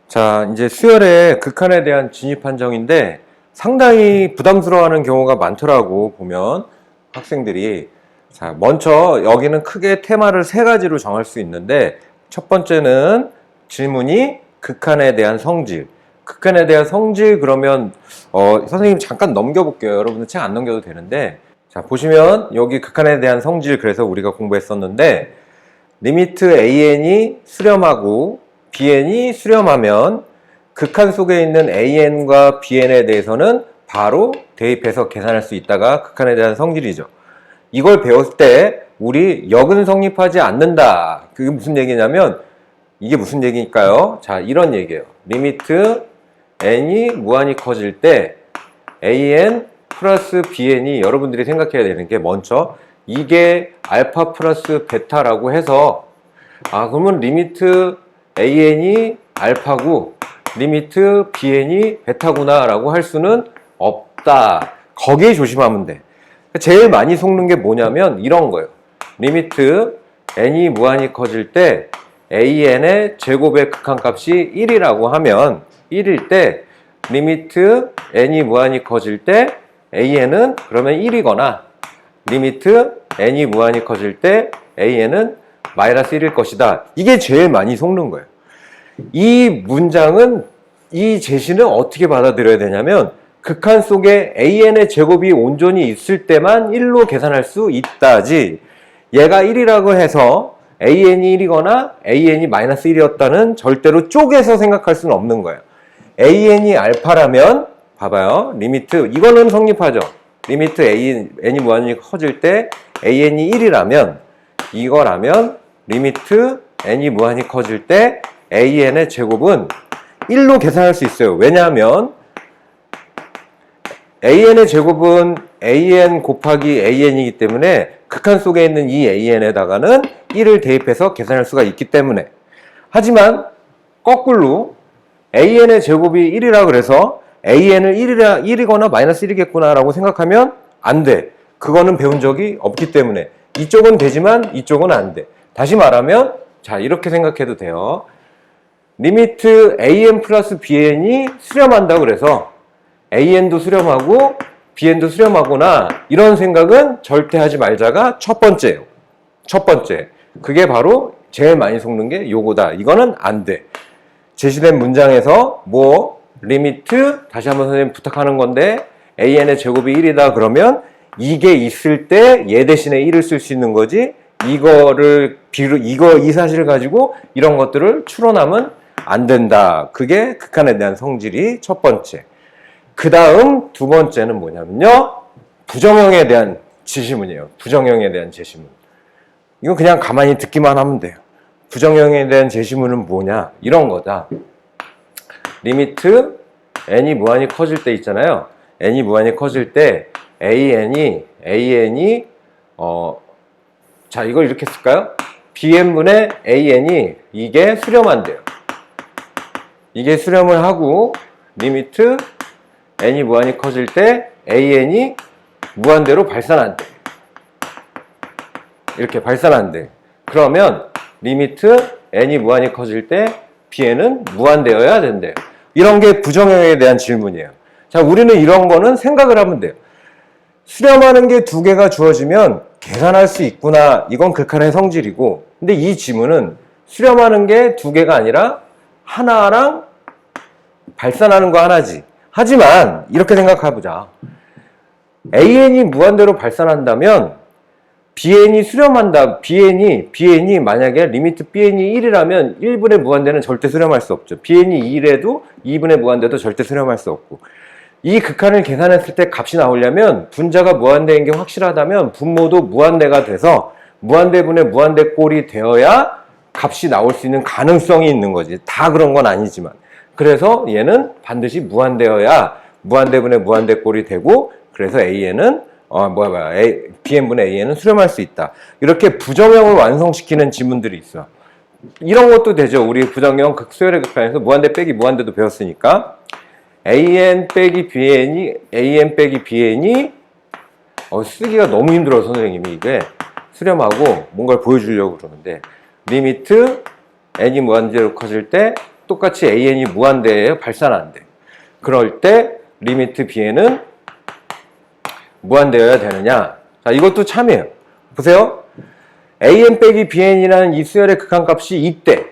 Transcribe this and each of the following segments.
자, 이제 수열의 극한에 대한 진입 판정인데 상당히 부담스러워하는 경우가 많더라고 보면 학생들이. 자, 먼저 여기는 크게 테마를 세 가지로 정할 수 있는데 첫 번째는 질문이 극한에 대한 성질. 극한에 대한 성질 그러면 선생님 잠깐 넘겨볼게요. 여러분들 책 안 넘겨도 되는데, 자 보시면 여기 극한에 대한 성질, 그래서 우리가 공부했었는데 리미트 an이 수렴하고 bn이 수렴하면 극한 속에 있는 an과 bn에 대해서는 바로 대입해서 계산할 수 있다가 극한에 대한 성질이죠. 이걸 배웠을 때 우리 역은 성립하지 않는다. 그게 무슨 얘기냐면, 이게 무슨 얘기일까요? 자, 이런 얘기예요. 리미트 n이 무한히 커질 때 an 플러스 bn이, 여러분들이 생각해야 되는 게 먼저 이게 알파 플러스 베타라고 해서 그러면 리미트 an이 알파고 리미트 bn이 베타구나 라고 할 수는 없다. 거기에 조심하면 돼. 제일 많이 속는 게 뭐냐면 이런 거예요. 리미트 n이 무한히 커질 때 an의 제곱의 극한값이 1이라고 하면 1일 때 리미트 n이 무한히 커질 때 an은 그러면 1이거나 리미트 n이 무한히 커질 때 an은 마이너스 1일 것이다. 이게 제일 많이 속는 거예요. 이 문장은, 이 제시는 어떻게 받아들여야 되냐면 극한 속에 an의 제곱이 온전히 있을 때만 1로 계산할 수 있다지, 얘가 1이라고 해서 an이 1이거나 an이 마이너스 1이었다는 절대로 쪼개서 생각할 수는 없는 거예요. an이 알파라면 봐봐요. 리미트, 이거는 성립하죠. 리미트 n이 무한히 커질 때 an이 1이라면, 이거라면 리미트 n이 무한히 커질 때 an의 제곱은 1로 계산할 수 있어요. 왜냐하면 an의 제곱은 an 곱하기 an이기 때문에 극한 속에 있는 이 an에다가는 1을 대입해서 계산할 수가 있기 때문에. 하지만 거꾸로 an의 제곱이 1이라 그래서 an을 1이거나 마이너스 1이겠구나 라고 생각하면 안 돼. 그거는 배운 적이 없기 때문에. 이쪽은 되지만 이쪽은 안 돼. 다시 말하면, 자, 이렇게 생각해도 돼요. 리미트 an 플러스 bn이 수렴한다고 그래서 an도 수렴하고 bn도 수렴하구나, 이런 생각은 절대 하지 말자가 첫 번째예요. 첫 번째. 그게 바로 제일 많이 속는 게 요거다. 이거는 안 돼. 제시된 문장에서 리미트, 다시 한번 선생님 부탁하는 건데 an의 제곱이 1이다 그러면 이게 있을 때 얘 대신에 1을 쓸 수 있는 거지, 이 사실을 가지고 이런 것들을 추론하면 안 된다. 그게 극한에 대한 성질이 첫 번째. 그 다음 두 번째는 뭐냐면요, 부정형에 대한 지시문이에요. 부정형에 대한 제시문. 이거 그냥 가만히 듣기만 하면 돼요. 부정형에 대한 제시문은 뭐냐, 이런 거다. 리미트 n이 무한히 커질 때 있잖아요. n이 무한히 커질 때 an이 자, 이걸 이렇게 쓸까요? bn분의 an이 이게 수렴한대요. 이게 수렴을 하고 리미트 n이 무한히 커질 때 an이 무한대로 발산한대. 이렇게 발산한대. 그러면 리미트 n이 무한히 커질 때 bn은 무한되어야 된대요. 이런 게 부정형에 대한 질문이에요. 자, 우리는 이런 거는 생각을 하면 돼요. 수렴하는 게 두 개가 주어지면 계산할 수 있구나. 이건 극한의 성질이고, 근데 이 지문은 수렴하는 게 두 개가 아니라 하나랑 발산하는 거 하나지. 하지만 이렇게 생각해보자. an이 무한대로 발산한다면 bn이 수렴한다. bn이 만약에 리미트 bn이 1이라면 1분의 무한대는 절대 수렴할 수 없죠. bn이 2래도 2분의 무한대도 절대 수렴할 수 없고, 이 극한을 계산했을 때 값이 나오려면 분자가 무한대인 게 확실하다면 분모도 무한대가 돼서 무한대분의 무한대꼴이 되어야 값이 나올 수 있는 가능성이 있는 거지. 다 그런 건 아니지만. 그래서 얘는 반드시 무한대여야 무한대분의 무한대꼴이 되고, 그래서 an은 bn분의 an은 수렴할 수 있다. 이렇게 부정형을 완성시키는 지문들이 있어. 이런 것도 되죠. 우리 부정형 수열의 극한에서 무한대 빼기 무한대도 배웠으니까. an 빼기 bn이 쓰기가 너무 힘들어 선생님이. 이게 수렴하고 뭔가를 보여주려고 그러는데, 리미트 n이 무한대로 커질 때 똑같이 AN이 무한대예요? 발산한대. 그럴 때 리미트 Bn은 무한대여야 되느냐? 자, 이것도 참이에요. 보세요. AN 빼기 BN이라는 이 수열의 극한값이 있대.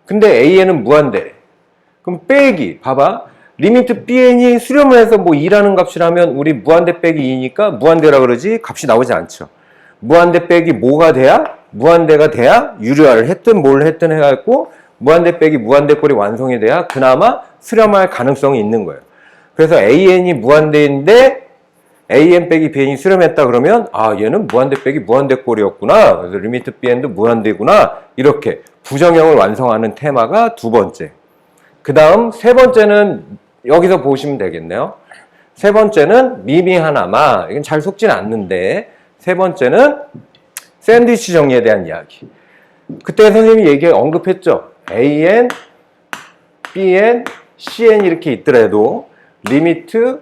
근데 AN은 무한대. 그럼 빼기, 봐봐. 리미트 BN이 수렴을 해서 뭐 2라는 값이라면 우리 무한대 빼기 2니까 무한대라 그러지 값이 나오지 않죠. 무한대 빼기 뭐가 돼야? 무한대가 돼야 유리화를 했든 뭘 했든 해갖고 무한대 빼기 무한대 꼴이 완성이 돼야 그나마 수렴할 가능성이 있는 거예요. 그래서 AN이 무한대인데 AN 빼기 BN이 수렴했다 그러면 아 얘는 무한대 빼기 무한대 꼴이었구나. 그래서 리미트 BN도 무한대구나. 이렇게 부정형을 완성하는 테마가 두 번째. 그 다음 세 번째는 여기서 보시면 되겠네요. 세 번째는 미미하나마. 이건 잘 속진 않는데 세 번째는 샌드위치 정리에 대한 이야기. 그때 선생님이 언급했죠. AN, BN, CN 이렇게 있더라도 리미트를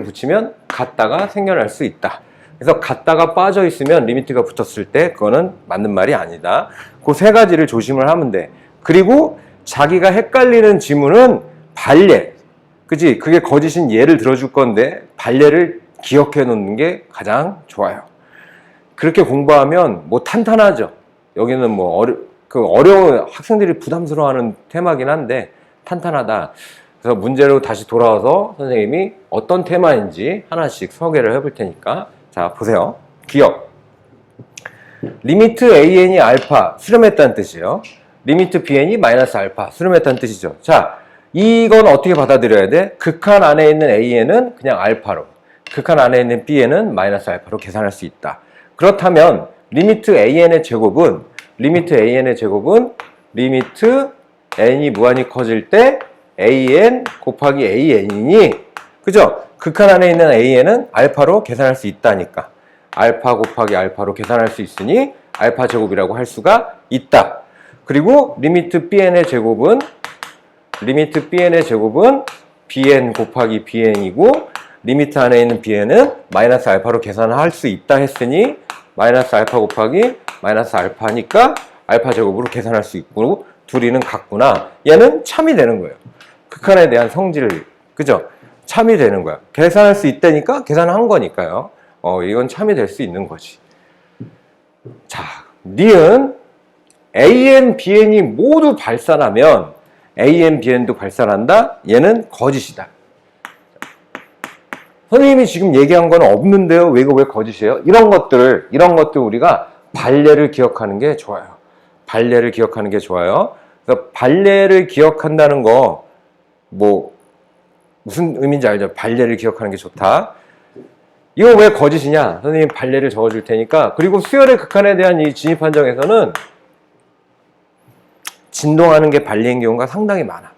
붙이면 같다가 생겨날 수 있다. 그래서 같다가 빠져 있으면 리미트가 붙었을 때 그거는 맞는 말이 아니다. 그 세 가지를 조심을 하면 돼. 그리고 자기가 헷갈리는 지문은 발례. 그치? 그게 거짓인 예를 들어줄 건데 발례를 기억해 놓는 게 가장 좋아요. 그렇게 공부하면 뭐 탄탄하죠. 여기는 뭐 어려운 학생들이 부담스러워하는 테마긴 한데 탄탄하다. 그래서 문제로 다시 돌아와서 선생님이 어떤 테마인지 하나씩 소개를 해볼 테니까 자 보세요. 기억. 리미트 AN이 알파 수렴했다는 뜻이에요. 리미트 BN이 마이너스 알파 수렴했다는 뜻이죠. 자, 이건 어떻게 받아들여야 돼? 극한 안에 있는 AN은 그냥 알파로, 극한 안에 있는 BN은 마이너스 알파로 계산할 수 있다. 그렇다면 리미트 AN의 제곱은 리미트 N이 무한히 커질 때 AN 곱하기 AN이니 그죠? 극한 안에 있는 AN은 알파로 계산할 수 있다니까. 알파 곱하기 알파로 계산할 수 있으니 알파 제곱이라고 할 수가 있다. 그리고 리미트 BN의 제곱은 BN 곱하기 BN이고 리미트 안에 있는 BN은 마이너스 알파로 계산할 수 있다 했으니 마이너스 알파 곱하기 마이너스 알파니까 알파 제곱으로 계산할 수 있고 둘이는 같구나. 얘는 참이 되는 거예요. 극한에 대한 성질, 그죠? 참이 되는 거야. 계산할 수 있다니까 계산한 거니까요. 이건 참이 될 수 있는 거지. 자, 니은 AN, BN이 모두 발산하면 AN, BN도 발산한다? 얘는 거짓이다. 선생님이 지금 얘기한 건 없는데요. 왜 거짓이에요? 이런 것들 우리가 발례를 기억하는 게 좋아요. 발례를 기억하는 게 좋아요. 그래서 발례를 기억한다는 거, 무슨 의미인지 알죠? 발례를 기억하는 게 좋다. 이거 왜 거짓이냐? 선생님 발례를 적어줄 테니까. 그리고 수열의 극한에 대한 이 진입 판정에서는 진동하는 게 발례인 경우가 상당히 많아.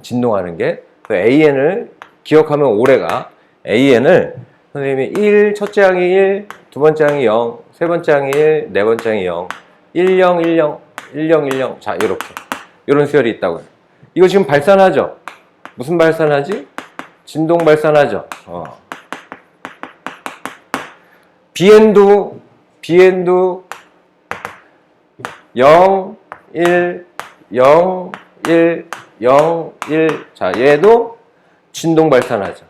진동하는 게. AN을 기억하면 오래가. AN을 선생님이 1, 첫째 항이 1, 두 번째 항이 0, 세 번째 항이 1, 네 번째 항이 0, 10, 10, 자, 이렇게. 이런 수열이 있다고요. 이거 지금 발산하죠? 무슨 발산하지? 진동 발산하죠? BN도 0, 1, 0, 1, 0, 1. 자, 얘도 진동 발산하죠.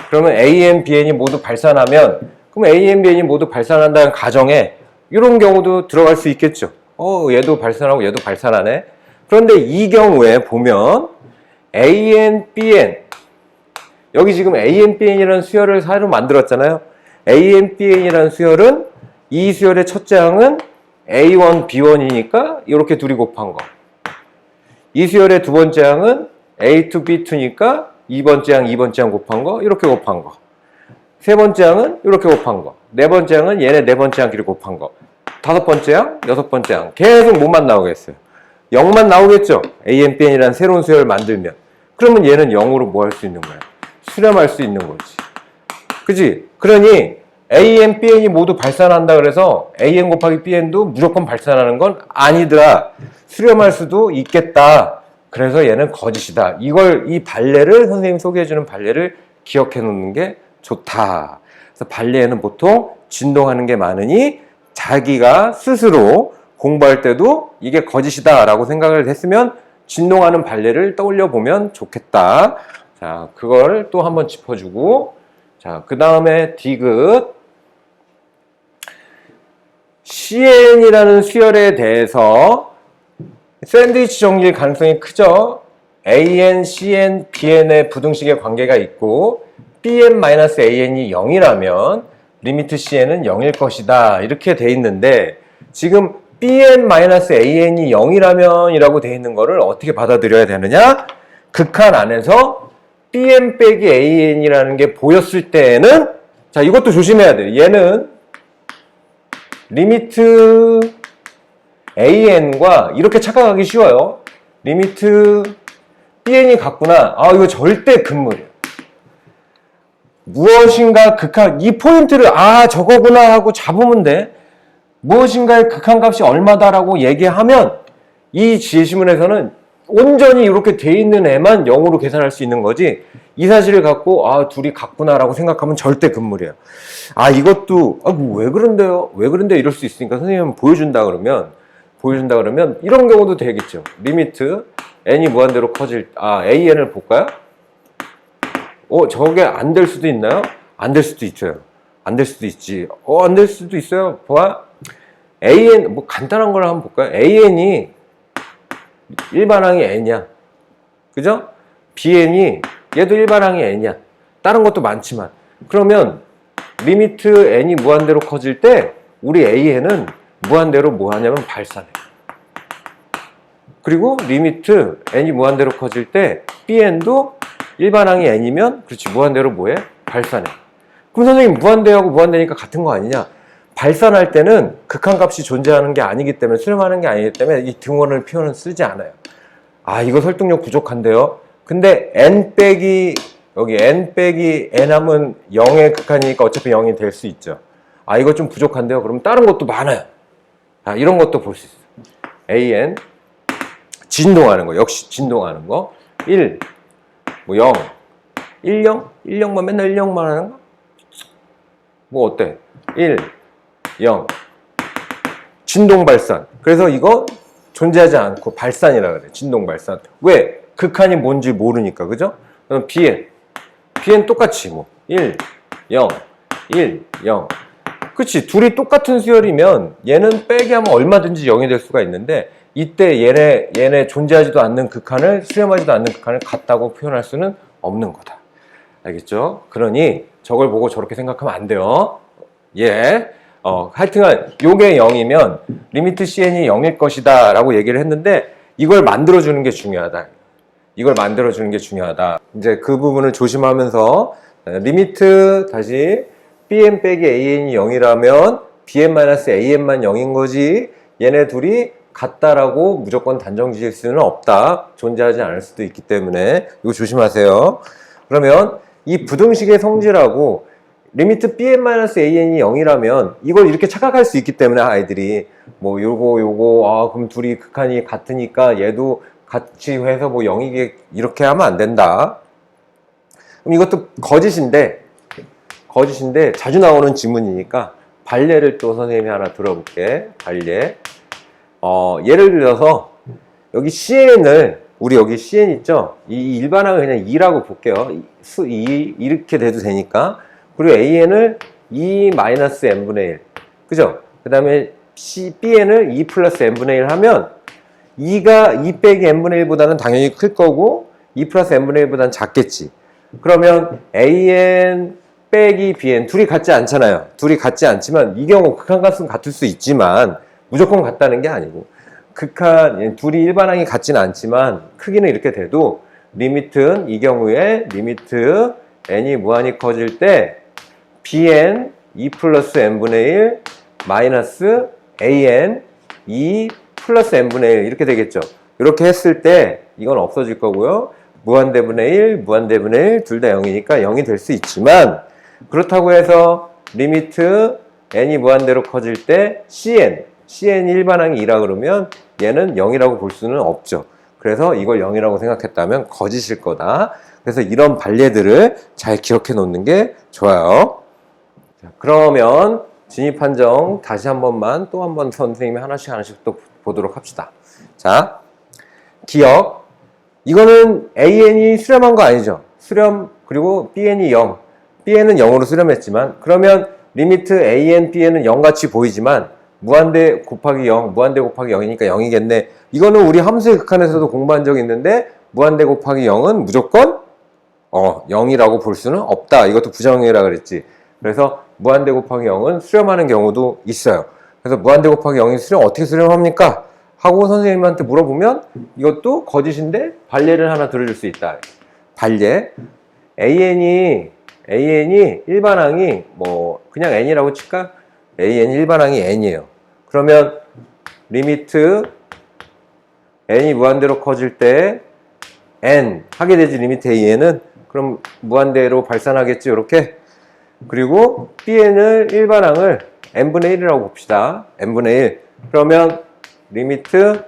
그러면 AN, BN이 모두 발산하면, 그럼 AN, BN이 모두 발산한다는 가정에 이런 경우도 들어갈 수 있겠죠. 얘도 발산하고 얘도 발산하네. 그런데 이 경우에 보면 AN, BN, 여기 지금 AN, BN이라는 수열을 새로 만들었잖아요. AN, BN이라는 수열은 이 수열의 첫째 항은 A1, B1이니까 이렇게 둘이 곱한 거. 이 수열의 두 번째 항은 A2, B2니까 2번째 항, 2번째 항 곱한 거, 이렇게 곱한 거. 세 번째 항은 이렇게 곱한 거. 네 번째 항은 얘네 네 번째 항끼리 곱한 거. 다섯 번째 항, 여섯 번째 항. 계속 뭐만 나오겠어요? 0만 나오겠죠? AN, BN이라는 새로운 수열을 만들면. 그러면 얘는 0으로 뭐 할 수 있는 거야? 수렴할 수 있는 거지. 그지? 그러니 AN, BN이 모두 발산한다 그래서 AN 곱하기 BN도 무조건 발산하는 건 아니더라. 수렴할 수도 있겠다. 그래서 얘는 거짓이다. 이 발례를, 선생님이 소개해주는 발례를 기억해 놓는 게 좋다. 그래서 발례에는 보통 진동하는 게 많으니 자기가 스스로 공부할 때도 이게 거짓이다 라고 생각을 했으면 진동하는 발레를 떠올려 보면 좋겠다. 자, 그걸 또 한번 짚어주고, 자, 그 다음에 디귿. CN이라는 수열에 대해서 샌드위치 정리일 가능성이 크죠. AN, CN, BN의 부등식의 관계가 있고 BN-AN이 0이라면 리미트 CN은 0일 것이다. 이렇게 돼 있는데 지금 BN-AN이 0이라면 이라고 돼 있는 거를 어떻게 받아들여야 되느냐? 극한 안에서 BN 빼기 AN이라는 게 보였을 때에는 자, 이것도 조심해야 돼요. 얘는 리미트 AN과 이렇게 착각하기 쉬워요. 리미트 BN이 같구나. 아, 이거 절대 금물이에요. 무엇인가 극한, 이 포인트를 아, 저거구나 하고 잡으면 돼. 무엇인가의 극한값이 얼마다라고 얘기하면 이 지시문에서는 온전히 이렇게 돼 있는 애만 0으로 계산할 수 있는 거지 이 사실을 갖고 아, 둘이 같구나라고 생각하면 절대 금물이에요. 아, 이것도 뭐 왜 그런데요? 왜 그런데 이럴 수 있으니까 선생님은 보여준다 그러면 이런 경우도 되겠죠. 리미트 n이 무한대로 커질 AN을 볼까요? 저게 안 될 수도 있나요? 안 될 수도 있어요. 안 될 수도 있지. 안 될 수도 있어요. 봐. AN, 뭐 간단한 걸 한번 볼까요? AN이 일반항이 n이야. 그죠? BN이, 얘도 일반항이 n이야. 다른 것도 많지만. 그러면, 리미트 n이 무한대로 커질 때, 우리 AN은 무한대로 뭐 하냐면 발산해. 그리고 리미트 n이 무한대로 커질 때, BN도 일반항이 n이면, 그렇지, 무한대로 뭐해? 발산해. 그럼 선생님, 무한대하고 무한대니까 같은 거 아니냐? 발산할 때는 극한값이 존재하는 게 아니기 때문에 수렴하는 게 아니기 때문에 이 등원을 표현은 쓰지 않아요. 아, 이거 설득력 부족한데요. 근데 n 빼기 여기 n 빼기 n 하면 0의 극한이니까 어차피 0이 될 수 있죠. 아, 이거 좀 부족한데요. 그럼 다른 것도 많아요. 아, 이런 것도 볼 수 있어요. an 진동하는 거, 역시 진동하는 거. 1 뭐 0 1 0 1 0만 맨날 1 0만 하는 거? 뭐 어때? 1 0 진동 발산. 그래서 이거 존재하지 않고 발산이라 그래. 진동 발산. 왜? 극한이 뭔지 모르니까. 그죠? 그럼 BN 똑같이 뭐 1 0 1 0. 그치? 둘이 똑같은 수열이면 얘는 빼기 하면 얼마든지 0이 될 수가 있는데 이때 얘네 존재하지도 않는 극한을 수렴하지도 않는 극한을 같다고 표현할 수는 없는 거다. 알겠죠? 그러니 저걸 보고 저렇게 생각하면 안 돼요. 예. 하여튼간 요게 0이면 리미트 CN이 0일 것이다 라고 얘기를 했는데 이걸 만들어주는 게 중요하다. 이걸 만들어주는 게 중요하다. 이제 그 부분을 조심하면서 리미트 다시 BN 빼기 AN이 0이라면 BN-AN만 0인 거지 얘네 둘이 같다라고 무조건 단정 지을 수는 없다. 존재하지 않을 수도 있기 때문에 이거 조심하세요. 그러면 이 부등식의 성질하고 리미트 BN-AN이 0이라면 이걸 이렇게 착각할 수 있기 때문에 아이들이 뭐 요거 그럼 둘이 극한이 같으니까 얘도 같이 해서 뭐 0이게 이렇게 하면 안 된다. 그럼 이것도 거짓인데 자주 나오는 지문이니까 발례를 또 선생님이 하나 들어볼게. 발례. 예를 들어서 여기 CN을 우리 여기 CN 있죠? 이 일반항을 그냥 2라고 볼게요. 2 이렇게 돼도 되니까. 그리고 AN을 2-n분의 1. 그죠? 그 다음에 BN을 2 플러스 n분의 1 하면 2가 2 빼기 n분의 1보다는 당연히 클 거고 2 플러스 n분의 1보다는 작겠지. 그러면 AN 빼기 BN 둘이 같지 않잖아요. 둘이 같지 않지만 이 경우 극한값은 같을 수 있지만 무조건 같다는 게 아니고 둘이 일반항이 같지는 않지만 크기는 이렇게 돼도 리미트는 이 경우에 리미트 n이 무한히 커질 때 bn 2 플러스 n분의 1 마이너스 an 2 플러스 n분의 1 이렇게 되겠죠. 이렇게 했을 때 이건 없어질 거고요. 무한대분의 1, 무한대분의 1 둘 다 0이니까 0이 될 수 있지만 그렇다고 해서 리미트 n이 무한대로 커질 때 CN이 일반항이 2라 그러면 얘는 0이라고 볼 수는 없죠. 그래서 이걸 0이라고 생각했다면 거짓일 거다. 그래서 이런 발례들을 잘 기억해 놓는 게 좋아요. 자, 그러면 진입 판정 다시 한 번만 또 한 번 선생님이 하나씩 또 보도록 합시다. 자, 기억. 이거는 AN이 수렴한 거 아니죠? 수렴 그리고 BN이 0. BN은 0으로 수렴했지만 그러면 리미트 AN, BN은 0같이 보이지만 무한대 곱하기 0, 무한대 곱하기 0이니까 0이겠네. 이거는 우리 함수의 극한에서도 공부한 적이 있는데 무한대 곱하기 0은 무조건 0이라고 볼 수는 없다. 이것도 부정이라 그랬지. 그래서 무한대 곱하기 0은 수렴하는 경우도 있어요. 그래서 무한대 곱하기 0이 수렴 어떻게 수렴합니까? 하고 선생님한테 물어보면 이것도 거짓인데 반례를 하나 들어줄 수 있다. 반례. AN이 일반항이 뭐 그냥 n이라고 칠까? AN 일반항이 n이에요. 그러면 리미트 n이 무한대로 커질 때 n 하게 되지. 리미트 AN은 그럼 무한대로 발산하겠지. 이렇게. 그리고 BN을 일반항을 n분의 1이라고 봅시다. n분의 1. 그러면 리미트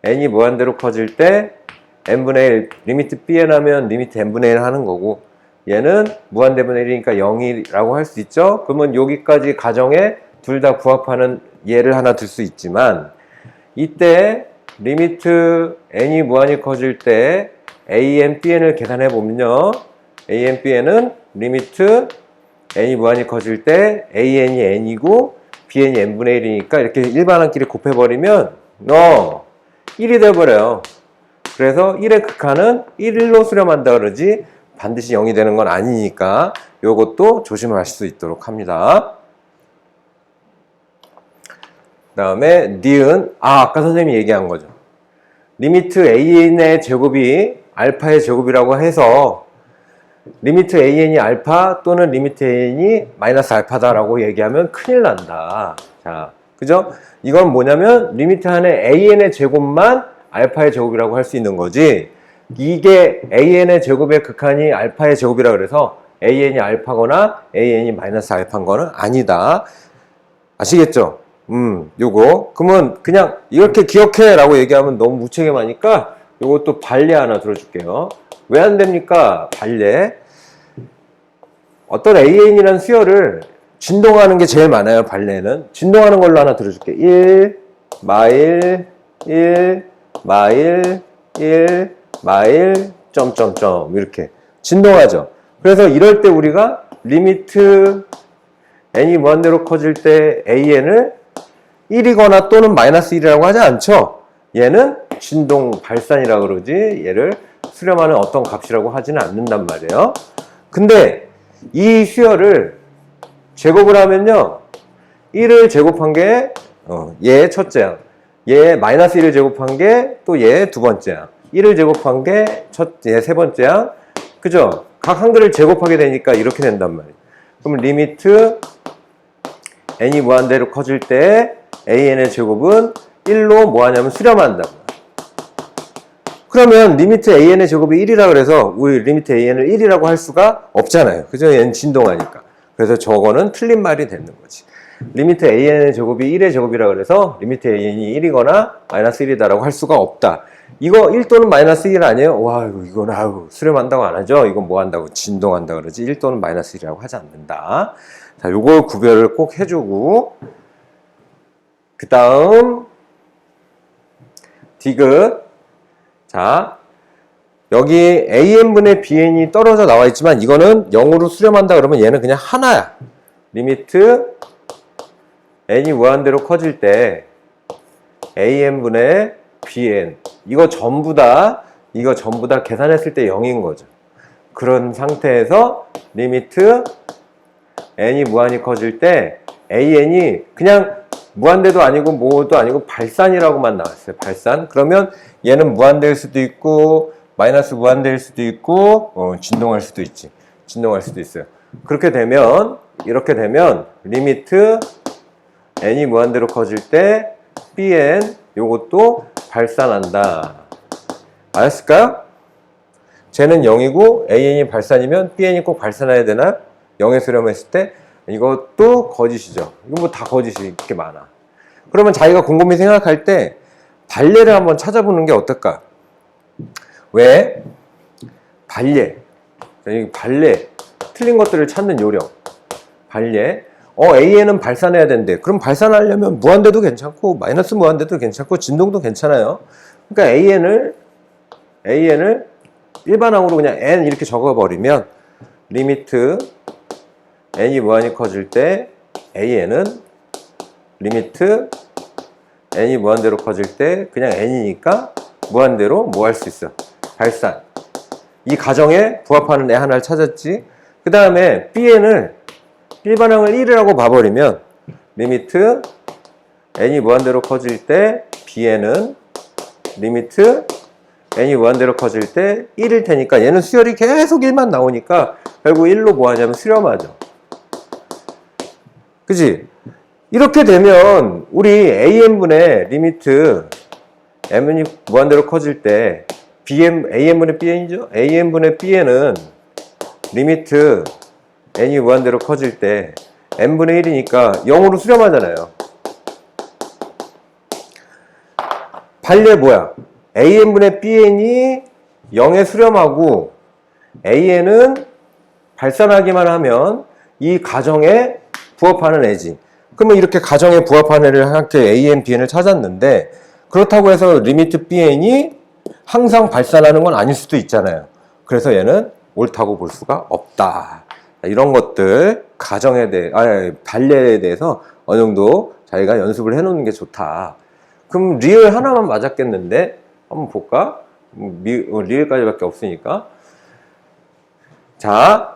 n이 무한대로 커질 때 n분의 1, 리미트 bn 하면 리미트 n분의 1 하는 거고 얘는 무한대분의 1이니까 0이라고 할 수 있죠. 그러면 여기까지 가정에 둘 다 부합하는 예를 하나 들 수 있지만 이때 리미트 n이 무한히 커질 때 an, bn을 계산해 보면요. an, bn은 리미트 n이 무한히 커질 때 an이 n이고 bn이 n분의 1이니까 이렇게 일반항끼리 곱해버리면 1이 돼버려요. 그래서 1의 극한은 1로 수렴한다 그러지 반드시 0이 되는 건 아니니까 요것도 조심하실 수 있도록 합니다. 그 다음에 니은 아까 선생님이 얘기한 거죠. 리미트 an의 제곱이 알파의 제곱이라고 해서 리미트 an이 알파 또는 리미트 an이 마이너스 알파다라고 얘기하면 큰일 난다. 자, 그죠? 이건 뭐냐면 리미트 안에 an의 제곱만 알파의 제곱이라고 할 수 있는 거지. 이게 an의 제곱의 극한이 알파의 제곱이라 그래서 an이 알파거나 an이 마이너스 알파인 거는 아니다. 아시겠죠? 요거. 그러면 그냥 이렇게 기억해 라고 얘기하면 너무 무책임하니까 요것도 반례 하나 들어줄게요. 왜 안 됩니까? 반례. 어떤 AN이라는 수열을 진동하는 게 제일 많아요. 반례는. 진동하는 걸로 하나 들어줄게. 1, 마일, 1, 마일, 1, 마일, 점점점 이렇게 진동하죠. 그래서 이럴 때 우리가 리미트 n이 무한대로 커질 때 an을 1이거나 또는 마이너스 1이라고 하지 않죠. 얘는 진동 발산이라고 그러지 얘를 수렴하는 어떤 값이라고 하지는 않는단 말이에요. 근데 이 수열을 제곱을 하면요 1을 제곱한 게 얘 첫째야, 얘 마이너스 1을 제곱한 게 또 얘 두 번째야, 1을 제곱한 게 얘 세 번째야. 그죠? 각 한글을 제곱하게 되니까 이렇게 된단 말이에요. 그럼 리미트 n이 무한대로 커질 때 an의 제곱은 1로 뭐 하냐면 수렴한다. 그러면 리미트 an의 제곱이 1이라 그래서 우리 리미트 an을 1이라고 할 수가 없잖아요. 그죠? 얘는 진동하니까. 그래서 저거는 틀린 말이 되는 거지. 리미트 an의 제곱이 1의 제곱이라 그래서 리미트 an이 1이거나 마이너스 1이다라고 할 수가 없다. 이거 1 또는 마이너스 1 아니에요? 와, 이건 수렴한다고 안 하죠? 이건 뭐 한다고? 진동한다 그러지. 1 또는 마이너스 1이라고 하지 않는다. 자, 요거 구별을 꼭 해주고, 그 다음 디귿. 자, 여기 an분의 bn이 떨어져 나와 있지만 이거는 0으로 수렴한다 그러면 얘는 그냥 하나야. 리미트 n이 무한대로 커질 때 an분의 bn 이거 전부 다 계산했을 때 0인 거죠. 그런 상태에서 리미트 n이 무한히 커질 때 an이 그냥 무한대도 아니고 뭐도 아니고 발산이라고만 나왔어요. 발산. 그러면 얘는 무한대일 수도 있고 마이너스 무한대일 수도 있고 진동할 수도 있지. 진동할 수도 있어요. 이렇게 되면 리미트 n이 무한대로 커질 때 bn 요것도 발산한다. 알았을까요? 쟤는 0이고 an이 발산이면 bn이 꼭 발산해야 되나? 0에 수렴했을 때 이것도 거짓이죠. 이건 뭐 다 거짓이 이렇게 많아. 그러면 자기가 곰곰이 생각할 때 반례를 한번 찾아보는 게 어떨까? 왜? 반례. 틀린 것들을 찾는 요령. 반례. AN은 발산해야 된대. 그럼 발산하려면 무한대도 괜찮고 마이너스 무한대도 괜찮고 진동도 괜찮아요. 그러니까 AN을 일반항으로 그냥 N 이렇게 적어버리면 리미트 N이 무한히 커질 때 AN은 리미트 N이 무한대로 커질 때 그냥 N이니까 무한대로 뭐 할 수 있어? 발산. 이 가정에 부합하는 애 하나를 찾았지. 그 다음에 BN을 일반항을 1이라고 봐버리면 리미트 N이 무한대로 커질 때 BN은 리미트 N이 무한대로 커질 때 1일 테니까 얘는 수열이 계속 1만 나오니까 결국 1로 뭐 하냐면 수렴하죠. 그지? 이렇게 되면 우리 AN분의 리미트 M이 무한대로 커질 때 AN분의 BN이죠? AN분의 BN은 리미트 N이 무한대로 커질 때 N분의 1이니까 0으로 수렴하잖아요. 반대 뭐야? AN분의 BN이 0에 수렴하고 AN은 발산하기만 하면 이 가정에 부합하는 애지. 그러면 이렇게 가정에 부합하는 애를 함께 AN, BN을 찾았는데 그렇다고 해서 리미트 BN이 항상 발산하는 건 아닐 수도 있잖아요. 그래서 얘는 옳다고 볼 수가 없다. 이런 것들 가정에 대해 발레에 대해서 어느 정도 자기가 연습을 해놓는 게 좋다. 그럼 리을 하나만 맞았겠는데 한번 볼까? 리을까지밖에 없으니까. 자,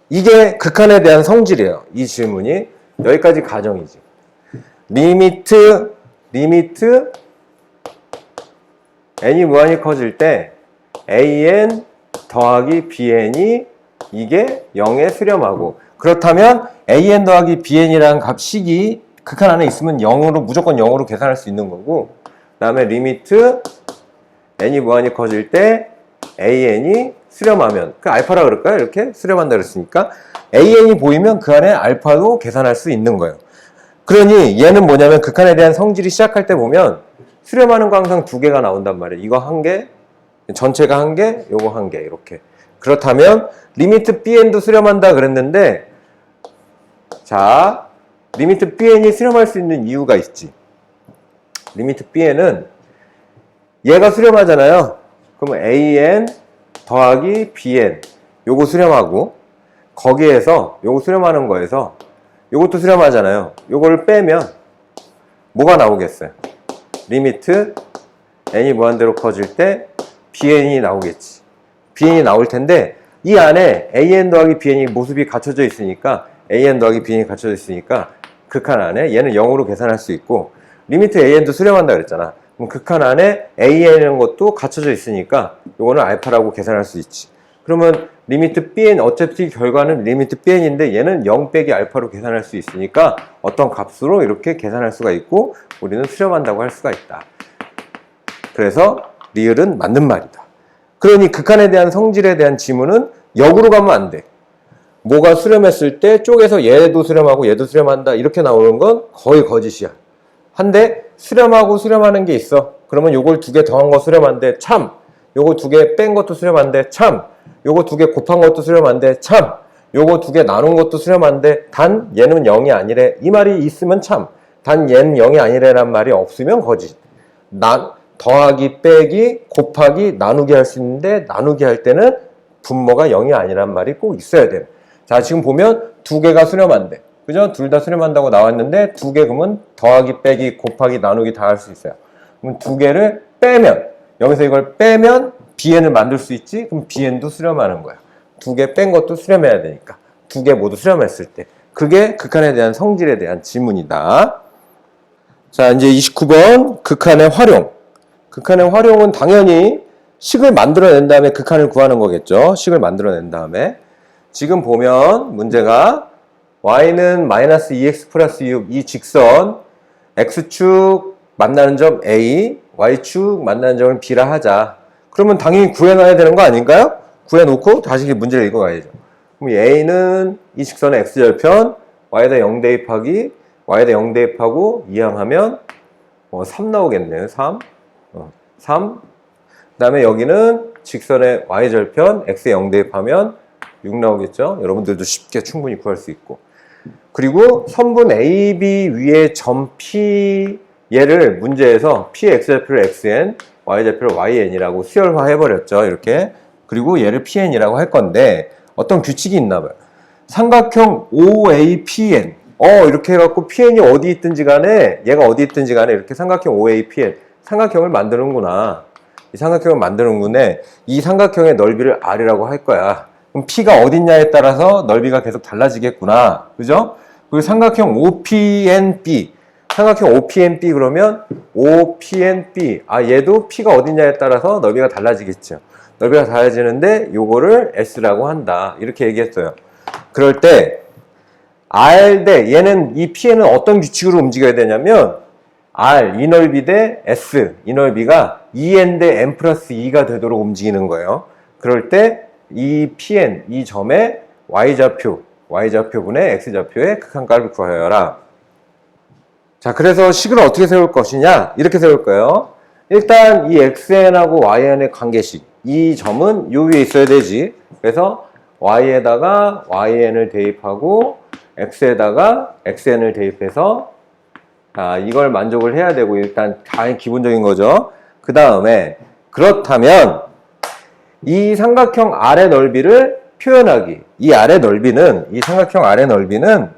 이게 극한에 대한 성질이에요. 이 질문이 여기까지 가정이지. 리미트 n이 무한히 커질 때 an 더하기 bn이 이게 0에 수렴하고, 그렇다면 an 더하기 bn이라는 값식이 극한 안에 있으면 0으로 무조건 0으로 계산할 수 있는 거고, 그 다음에 리미트 n이 무한히 커질 때 an이 수렴하면, 그 알파라 그럴까요? 이렇게 수렴한다 그랬으니까 an이 보이면 그 안에 알파도 계산할 수 있는 거예요. 그러니 얘는 뭐냐면 극한에 대한 성질이 시작할 때 보면 수렴하는 거 항상 두 개가 나온단 말이에요. 이거 한 개, 전체가 한 개, 요거 한 개, 이렇게. 그렇다면 리미트 bn도 수렴한다 그랬는데, 자, 리미트 bn이 수렴할 수 있는 이유가 있지. 리미트 bn은 얘가 수렴하잖아요. 그러면 an 더하기 bn 요거 수렴하고, 거기에서 요거 수렴하는 거에서 요것도 수렴하잖아요. 요거를 빼면 뭐가 나오겠어요? 리미트 n이 무한대로 커질 때 bn이 나오겠지. bn이 나올 텐데 이 안에 an 더하기 bn이 모습이 갖춰져 있으니까, an 더하기 bn이 갖춰져 있으니까 극한 안에 얘는 0으로 계산할 수 있고, 리미트 an도 수렴한다 그랬잖아. 그럼 극한 안에 an이라는 것도 갖춰져 있으니까 요거는 알파라고 계산할 수 있지. 그러면 리미트 bn, 어차피 결과는 리미트 bn인데 얘는 0 빼기 알파로 계산할 수 있으니까 어떤 값으로 이렇게 계산할 수가 있고 우리는 수렴한다고 할 수가 있다. 그래서 리을은 맞는 말이다. 그러니 극한에 대한 성질에 대한 지문은 역으로 가면 안 돼. 뭐가 수렴했을 때 쪼개서 얘도 수렴하고 얘도 수렴한다 이렇게 나오는 건 거의 거짓이야. 한데 수렴하고 수렴하는 게 있어. 그러면 요걸 두 개 더한 거 수렴한데 참, 요거 두 개 뺀 것도 수렴한데 참, 요거 두 개 곱한 것도 수렴한데 참, 요거 두 개 나눈 것도 수렴한데 단 얘는 0이 아니래. 이 말이 있으면 참, 단 얘는 0이 아니래란 말이 없으면 거짓. 더하기, 빼기, 곱하기, 나누기 할 수 있는데 나누기 할 때는 분모가 0이 아니란 말이 꼭 있어야 돼. 자, 지금 보면 두 개가 수렴한대. 그죠? 둘 다 수렴한다고 나왔는데 두 개 그러면 더하기, 빼기, 곱하기, 나누기 다 할 수 있어요. 그럼 두 개를 빼면, 여기서 이걸 빼면 bn을 만들 수 있지? 그럼 bn도 수렴하는 거야. 두 개 뺀 것도 수렴해야 되니까. 두 개 모두 수렴했을 때. 그게 극한에 대한 성질에 대한 지문이다. 자, 이제 29번 극한의 활용. 극한의 활용은 당연히 식을 만들어낸 다음에 극한을 구하는 거겠죠. 식을 만들어낸 다음에. 지금 보면 문제가 y는 마이너스 2x 플러스 6, 이 직선 x축 만나는 점 a, y축 만나는 점을 b라 하자. 그러면 당연히 구해놔야 되는 거 아닌가요? 구해놓고 다시 문제를 읽어가야죠. 그럼 a는 이 직선의 x절편, y에다 0 대입하기, y에다 0 대입하고 이항하면 3 나오겠네요. 3. 3. 그 다음에 여기는 직선의 y절편, x에 0 대입하면 6 나오겠죠? 여러분들도 쉽게 충분히 구할 수 있고. 그리고 선분 AB 위에 점 P 얘를 문제에서 P의 X좌표를 XN, Y좌표를 YN이라고 수열화 해버렸죠. 이렇게. 그리고 얘를 PN이라고 할 건데 어떤 규칙이 있나 봐요. 삼각형 OAPN 이렇게 해갖고 PN이 어디 있든지 간에 얘가 어디 있든지 간에 이렇게 삼각형 OAPN 삼각형을 만드는구나. 이 삼각형을 만드는구나. 이 삼각형의 넓이를 R이라고 할 거야. 그럼 P가 어딨냐에 따라서 넓이가 계속 달라지겠구나. 그죠? 그리고 삼각형 OPNB 삼각형 OPNB 그러면 OPNB 얘도 P가 어딨냐에 따라서 넓이가 달라지겠죠. 넓이가 달라지는데 요거를 S라고 한다. 이렇게 얘기했어요. 그럴 때 R 대 얘는 이 P에는 어떤 규칙으로 움직여야 되냐면 R 이 넓이 대 S 이 넓이가 EN 대 N 플러스 2가 되도록 움직이는 거예요. 그럴 때 이 PN 이 점의 Y좌표분의 X좌표의 극한값을 구하여라. 자, 그래서 식을 어떻게 세울 것이냐? 이렇게 세울 거예요. 일단 이 XN하고 YN의 관계식 이 점은 요 위에 있어야 되지. 그래서 Y에다가 YN을 대입하고 X에다가 XN을 대입해서 이걸 만족을 해야 되고 일단 다 기본적인 거죠. 그 다음에 그렇다면 이 삼각형 R의 넓이를 표현하기. 이 R의 넓이는 이 삼각형 R의 넓이는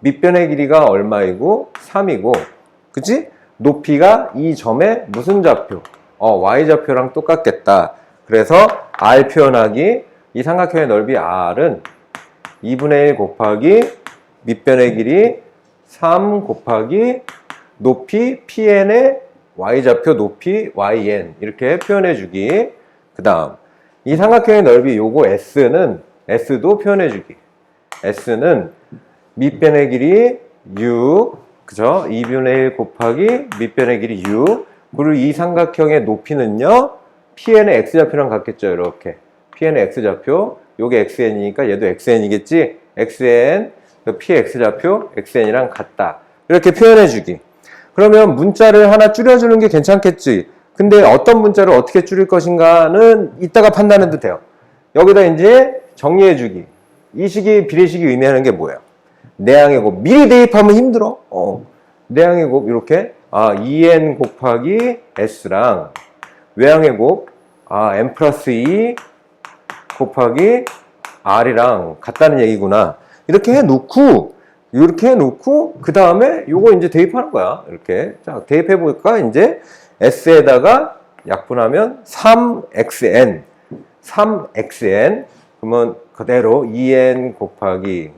밑변의 길이가 얼마이고 3이고 그치? 높이가 이 점의 무슨 좌표? Y좌표랑 똑같겠다. 그래서 R 표현하기 이 삼각형의 넓이 R은 2분의 1 곱하기 밑변의 길이 3 곱하기 높이 PN의 Y좌표 높이 YN 이렇게 표현해 주기. 그 다음 이 삼각형의 넓이 요거 S도 표현해 주기. S는 밑변의 길이 6 그죠? 2분의 1 곱하기 밑변의 길이 6 그리고 이 삼각형의 높이는요 PN의 X좌표랑 같겠죠. 이렇게 PN의 X좌표 요게 XN이니까 얘도 XN이겠지. XN PX좌표 XN이랑 같다. 이렇게 표현해 주기. 그러면 문자를 하나 줄여주는 게 괜찮겠지. 근데 어떤 문자를 어떻게 줄일 것인가는 이따가 판단해도 돼요. 여기다 이제 정리해 주기. 이 식이 비례식이 의미하는 게 뭐예요? 내항의 곱. 미리 대입하면 힘들어. 내항의 곱 이렇게 2n 곱하기 s랑 외항의 곱 n 플러스 2 곱하기 r이랑 같다는 얘기구나. 이렇게 해놓고 그 다음에 요거 이제 대입하는 거야. 이렇게 자 대입해 볼까? 이제 s에다가 약분하면 3xn 그러면 그대로 2n 곱하기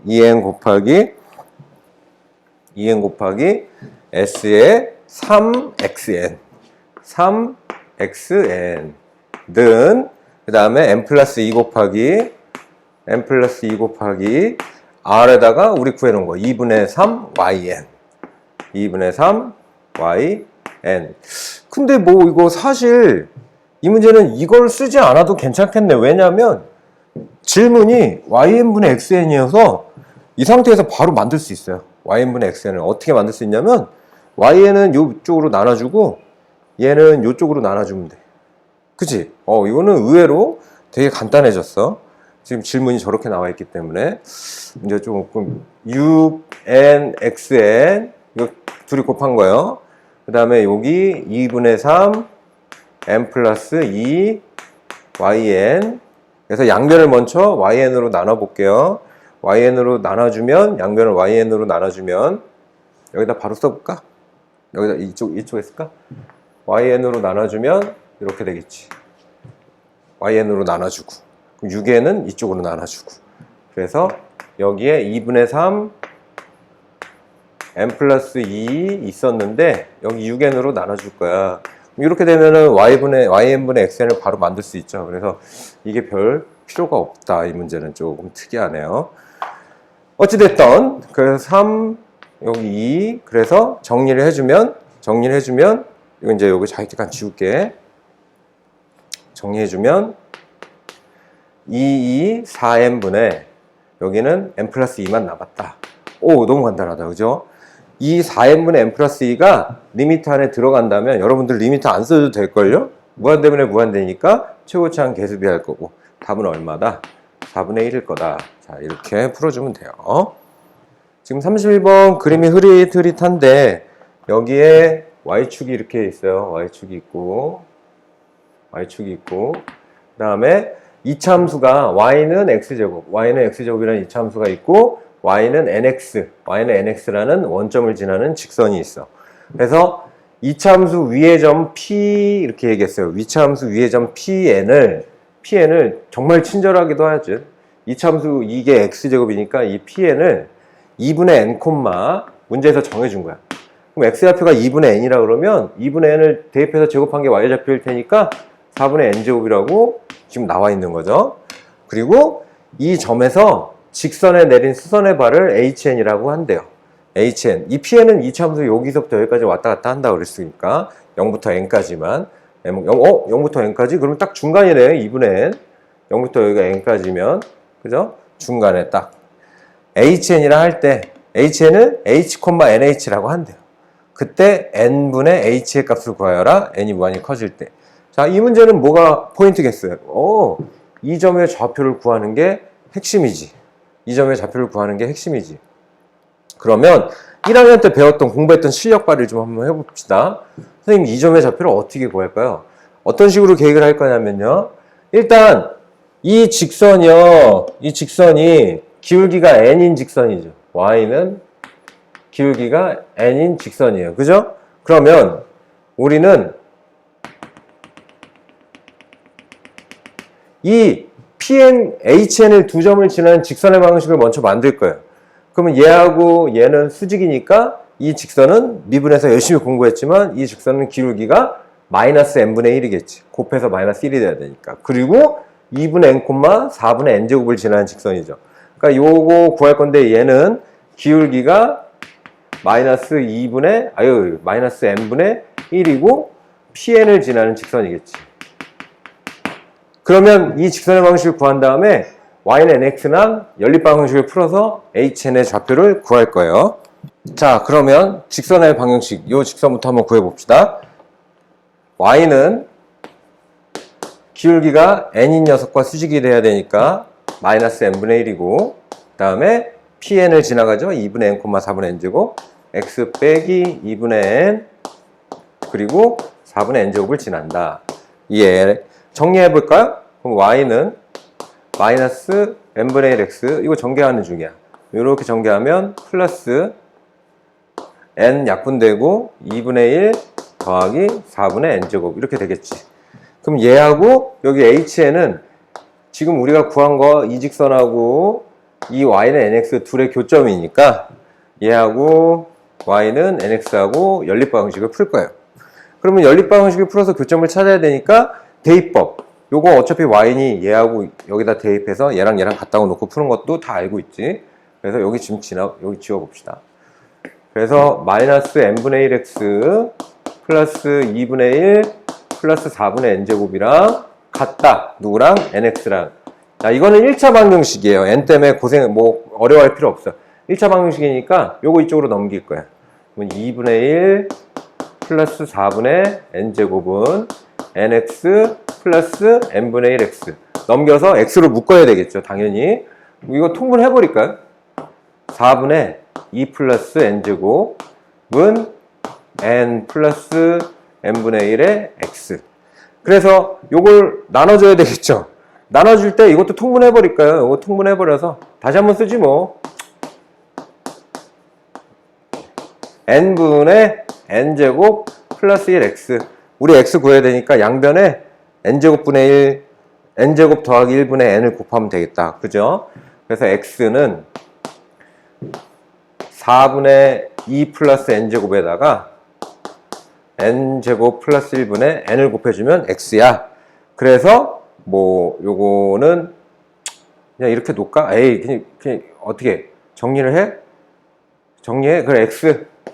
s의 3xn 는 그 다음에 n 플러스 2 곱하기 r에다가 우리 구해놓은 거 2분의 3 yn 근데 뭐 이거 사실 이 문제는 이걸 쓰지 않아도 괜찮겠네. 왜냐면 질문이 yn분의 xn이어서 이 상태에서 바로 만들 수 있어요. yn분의 xn을 어떻게 만들 수 있냐면yn은 이쪽으로 나눠주고 얘는 이쪽으로 나눠주면 돼. 그치? 이거는 의외로 되게 간단해졌어. 지금 질문이 저렇게 나와 있기 때문에 이제 조금 6n, xn 이거 둘이 곱한 거예요. 그 다음에 여기 2분의 3 n 플러스 2 yn 그래서 양변을 먼저 yn으로 나눠 볼게요. yn으로 나눠주면 양변을 yn으로 나눠주면 여기다 바로 써볼까? 여기다 이쪽에 쓸까? yn으로 나눠주면 이렇게 되겠지. yn으로 나눠주고 6n은 이쪽으로 나눠주고 그래서 여기에 2분의 3 n 플러스 2 있었는데 여기 6n으로 나눠줄 거야. 이렇게 되면은 yn분의 xn을 바로 만들 수 있죠. 그래서 이게 별 필요가 없다. 이 문제는 조금 특이하네요. 어찌됐든 그래서 3 여기 2 그래서 정리를 해주면 이거 이제 여기 잠깐 지울게. 정리해주면 4n분의 여기는 n 플러스 2만 남았다. 오, 너무 간단하다. 그죠? 이 4n분의 n 플러스 2가 리미트 안에 들어간다면 여러분들 리미트 안 써도 될걸요? 무한대분의 무한대니까 최고차항 계수비할 거고 답은 얼마다? 4분의 1일 거다. 자, 이렇게 풀어주면 돼요. 지금 31번 그림이 흐릿흐릿한데 여기에 y축이 이렇게 있어요. y축이 있고 그 다음에 이차함수가 y는 x제곱이라는 이차함수가 있고 y는 nx라는 원점을 지나는 직선이 있어. 그래서 이차함수 위의 점 P 이렇게 얘기했어요. 위차함수 위의 점 PN을 정말 친절하기도 하죠. 이차함수 이게 x제곱이니까 이 PN을 2분의 n 콤마 문제에서 정해준 거야. 그럼 x좌표가 2분의 n이라 그러면 2분의 n을 대입해서 제곱한 게 y좌표일 테니까 4분의 n제곱이라고 지금 나와 있는 거죠. 그리고 이 점에서 직선에 내린 수선의 발을 HN이라고 한대요. HN. 이 PN은 이차함수 여기서부터 여기까지 왔다 갔다 한다고 그랬으니까 0부터 n까지만 0부터 n까지 그러면 딱 중간이네. 2분의 n 0부터 여기가 n까지면 그죠? 중간에 딱 HN이라 할 때 HN은 H, NH라고 한대요. 그때 n분의 H의 값을 구하여라. n이 무한히 커질 때. 자, 이 문제는 뭐가 포인트겠어요? 이 점의 좌표를 구하는 게 핵심이지. 이 점의 좌표를 구하는 게 핵심이지. 그러면 1학년 때 공부했던 실력 발휘를 좀 한번 해봅시다. 선생님, 이 점의 좌표를 어떻게 구할까요? 어떤 식으로 계획을 할 거냐면요. 일단 이 직선이 기울기가 n인 직선이죠. y는 기울기가 n인 직선이에요. 그죠? 그러면 우리는 이 PN, HN을 두 점을 지나는 직선의 방식을 먼저 만들 거예요. 그러면 얘하고 얘는 수직이니까 이 직선은 미분해서 열심히 공부했지만 이 직선은 기울기가 마이너스 n분의 1이겠지. 곱해서 마이너스 1이 돼야 되니까. 그리고 2분의 n, 4분의 n제곱을 지나는 직선이죠. 그러니까 요거 구할 건데 얘는 기울기가 마이너스 n분의 1이고 PN을 지나는 직선이겠지. 그러면 이 직선의 방식을 구한 다음에 y는 nx랑 연립 방정식을 풀어서 hn의 좌표를 구할 거예요. 자, 그러면 직선의 방정식, 이 직선부터 한번 구해봅시다. y는 기울기가 n인 녀석과 수직이 돼야 되니까 마이너스 n분의 1이고 그 다음에 pn을 지나가죠. 2분의 n, 4분의 n제곱 x 빼기 2분의 n 그리고 4분의 n제곱을 지난다. 예. 정리해볼까요? 그럼 y는 마이너스 n분의 1x 이거 전개하는 중이야. 이렇게 전개하면 플러스 n 약분되고 2분의 1 더하기 4분의 n제곱 이렇게 되겠지. 그럼 얘하고 여기 hn은 지금 우리가 구한 거 이 직선하고 이 y는 nx 둘의 교점이니까 얘하고 y는 nx하고 연립방정식을 풀 거예요. 그러면 연립방정식을 풀어서 교점을 찾아야 되니까 대입법. 요거 어차피 y는 얘하고 여기다 대입해서 얘랑 갖다가 놓고 푸는 것도 다 알고 있지. 그래서 여기 지금 여기 지워봅시다. 그래서 마이너스 n분의 1x 플러스 2분의 1 플러스 4분의 n제곱이랑 같다. 누구랑? nx랑. 자, 이거는 1차 방정식이에요. n 때문에 어려워할 필요 없어. 1차 방정식이니까 요거 이쪽으로 넘길 거야. 그럼 2분의 1 플러스 4분의 n제곱은 nx 플러스 n분의 1x 넘겨서 x로 묶어야 되겠죠. 당연히. 이거 통분해버릴까요? 4분의 2 플러스 n제곱은 n 플러스 n분의 1의 x. 그래서 요걸 나눠줘야 되겠죠. 나눠줄 때 이것도 통분해버릴까요? 이거 통분해버려서 다시 한번 쓰지 뭐. n분의 n제곱 플러스 1x. 우리 x 구해야 되니까 양변에 n제곱분의 1, n제곱 더하기 1분의 n을 곱하면 되겠다. 그죠? 그래서 x는 4분의 2 플러스 n제곱에다가 n제곱 플러스 1분의 n을 곱해주면 x야. 그래서 요거는 그냥 이렇게 놓을까? 그냥 어떻게 정리를 해? 정리해? 그래,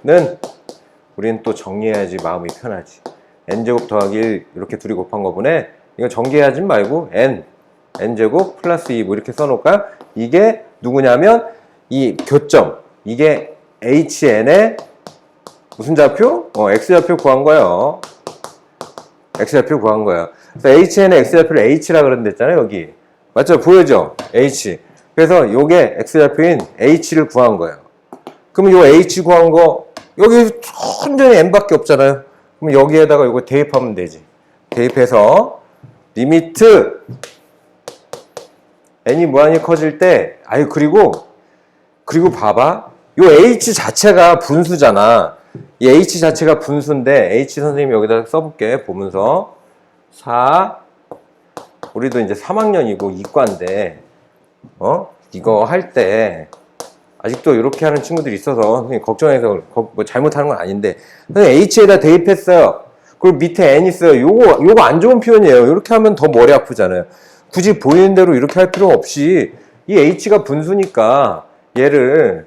x는 우리는 또 정리해야지 마음이 편하지. n제곱 더하기 1 이렇게 둘이 곱한 거보네. 이거 전개하지 말고 n제곱 플러스 2 이렇게 써놓을까요? 이게 누구냐면 이 교점, 이게 hn의 무슨 좌표? x좌표 구한 거예요. x좌표 구한 거야. 그래서 hn의 x좌표를 h라 그랬댔잖아요. 여기 맞죠? 보여죠? h. 그래서 요게 x좌표인 h를 구한 거예요. 그럼 요 H 구한 거 여기 완전히 N밖에 없잖아요. 그럼 여기에다가 이거 대입하면 되지. 대입해서 리미트 N이 무한히 커질 때 아유 그리고 봐봐. 요 H 자체가 분수잖아. 이 H 자체가 분수인데 H 선생님이 여기다 써볼게. 보면서 4 우리도 이제 3학년이고 이과인데 이거 할 때 아직도 이렇게 하는 친구들이 있어서 선생님 걱정해서 뭐 잘못하는 건 아닌데 선생님 H에다 대입했어요. 그리고 밑에 N 있어요. 요거 안 좋은 표현이에요. 이렇게 하면 더 머리 아프잖아요. 굳이 보이는 대로 이렇게 할 필요 없이 이 H가 분수니까 얘를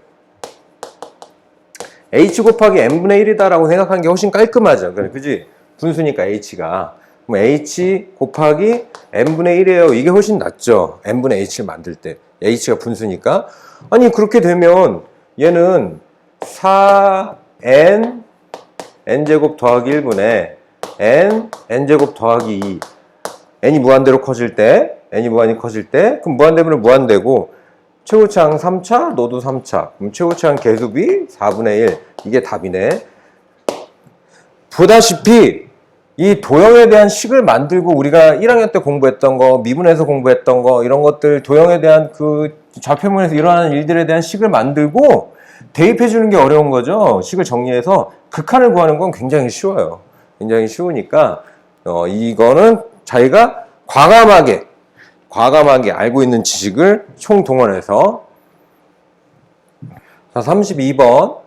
H 곱하기 N분의 1이다라고 생각하는 게 훨씬 깔끔하죠. 그지? 분수니까 H가. 그럼 H 곱하기 N분의 1이에요. 이게 훨씬 낫죠. N분의 H를 만들 때. H가 분수니까. 아니, 그렇게 되면 얘는 4N N제곱 더하기 1분의 N제곱 더하기 2. N이 무한대로 커질 때, 그럼 무한대면 무한대고, 최고차항 3차, 너도 3차. 그럼 최고차항 계수비 4분의 1. 이게 답이네. 보다시피 이 도형에 대한 식을 만들고 우리가 1학년 때 공부했던 거, 미분에서 공부했던 거, 이런 것들 도형에 대한 그 좌표면에서 일어나는 일들에 대한 식을 만들고 대입해 주는 게 어려운 거죠. 식을 정리해서 극한을 구하는 건 굉장히 쉬워요. 굉장히 쉬우니까 이거는 자기가 과감하게 알고 있는 지식을 총동원해서. 자, 32번.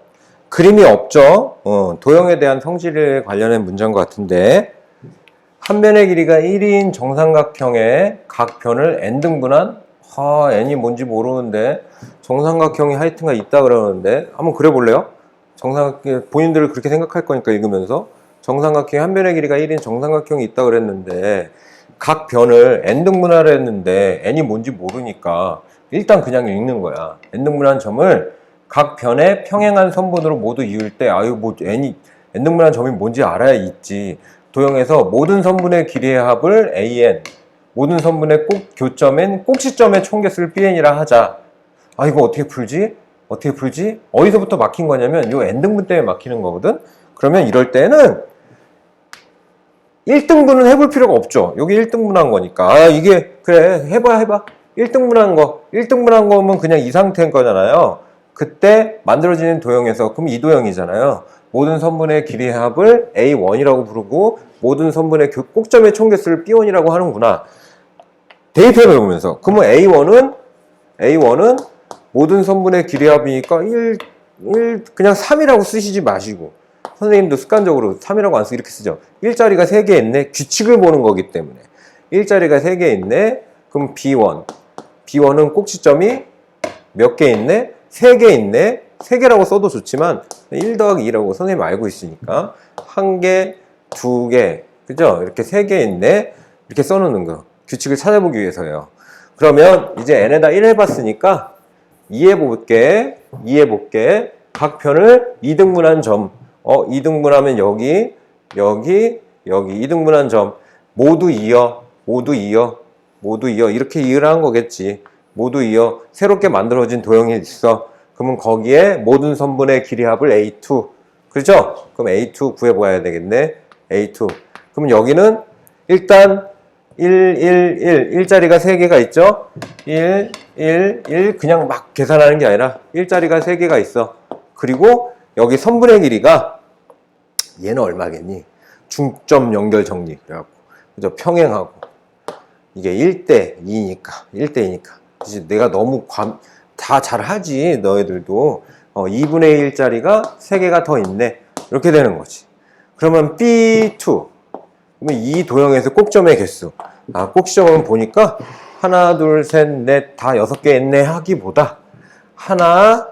그림이 없죠. 도형에 대한 성질에 관련된 문제인 것 같은데, 한 변의 길이가 1인 정삼각형의 각 변을 n등분한, n이 뭔지 모르는데 정삼각형이 하여튼가 있다 그러는데 한번 그려볼래요? 본인들 그렇게 생각할 거니까 읽으면서 정삼각형의 한 변의 길이가 1인 정삼각형이 있다 그랬는데 각 변을 n등분하라 했는데 n이 뭔지 모르니까 일단 그냥 읽는 거야. n등분한 점을 각 변의 평행한 선분으로 모두 이을 때 n등분한 점이 뭔지 알아야 있지. 도형에서 모든 선분의 길이의 합을 an, 모든 선분의 교점엔 꼭지점의 총개수를 bn이라 하자. 이거 어떻게 풀지? 어디서부터 막힌 거냐면 요 n등분 때문에 막히는 거거든. 그러면 이럴 때는 1등분은 해볼 필요가 없죠. 여기 1등분한 거니까. 이게 그래 해봐. 1등분한 거면 그냥 이 상태인 거잖아요. 그때 만들어지는 도형에서 그럼 이 도형이잖아요. 모든 선분의 길이의 합을 A1이라고 부르고 모든 선분의 꼭점의 총개수를 B1이라고 하는구나. 대입해 보면서 그러면 A1은 모든 선분의 길이의 합이니까 그냥 3이라고 쓰시지 마시고 선생님도 습관적으로 3이라고 안 쓰고 이렇게 쓰죠. 1자리가 3개 있네. 규칙을 보는 거기 때문에 1자리가 3개 있네. 그럼 B1은 꼭지점이 몇 개 있네? 3개 있네. 3개라고 써도 좋지만 1 더하기 2라고 선생님이 알고 있으니까 1개, 2개, 그죠? 이렇게 3개 있네. 이렇게 써놓는 거. 규칙을 찾아보기 위해서요. 그러면 이제 n에다 1 해봤으니까 이해해볼게. 각 편을 2등분한 점. 2등분하면 여기 2등분한 점. 모두 이어. 이렇게 이해를 한 거겠지. 모두 이어. 새롭게 만들어진 도형이 있어. 그러면 거기에 모든 선분의 길이 합을 A2. 그렇죠? 그럼 A2 구해봐야 되겠네. A2. 그럼 여기는 일단 1자리가 3개가 있죠? 1 그냥 막 계산하는 게 아니라 1자리가 3개가 있어. 그리고 여기 선분의 길이가 얘는 얼마겠니? 중점 연결 정리. 그래갖고 그죠? 평행하고 이게 1대2니까 그치? 내가 너무 다 잘하지 너희들도 2분의 1짜리가 3개가 더 있네. 이렇게 되는 거지. 그러면 B2 그러면 이 도형에서 꼭점의 개수. 꼭지점은 보니까 하나, 둘, 셋, 넷, 다 6개 있네 하기보다 하나